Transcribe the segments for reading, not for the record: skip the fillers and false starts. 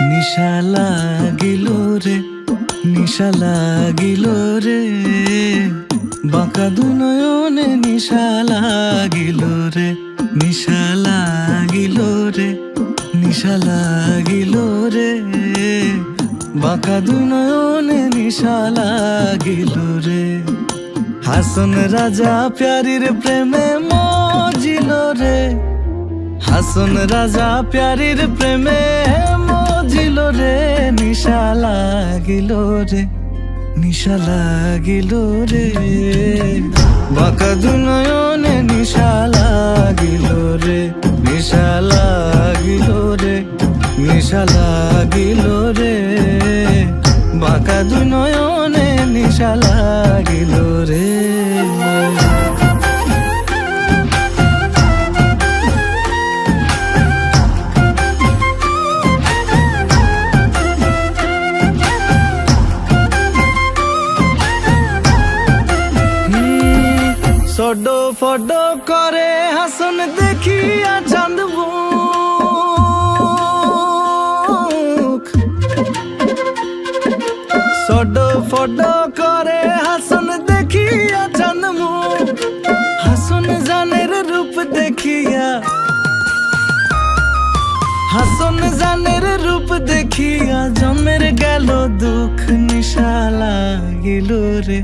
নিশা লাগিল রে, নিশা লাগিল রে, বাঁকা দুনয়নে নিশা লাগিল রে, নিশা লাগিল রে, নিশা লাগিল রে, বাঁকা দুনয়নে নিশা লাগিল রে। হাসন রাজা প্যারির প্রেমে মজিল রে, হাসন রাজা প্যারির প্রেমে মজিল রে, নিশা লাগিল রে, নিশা লাগিল রে, বাঁকা দুনয়নে নিশা লাগিল রে, নিশা লাগিল রে, নিশা লাগিল রে, বাঁকা দুনয়নে নিশা লাগিল রে। সডো ফডো করে হাসন দেখিয়া চাঁদ মুখ, সডো ফডো করে হাসন দেখিয়া চাঁদ মুখ, হাসন জানের রূপ দেখিয়া, হাসন জানের রূপ দেখিয়া জন্মের গেল দুঃখ, নিশা লাগিল রে,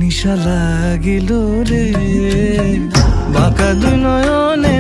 নিশা লাগিল রে, বাঁকা দুনয়নে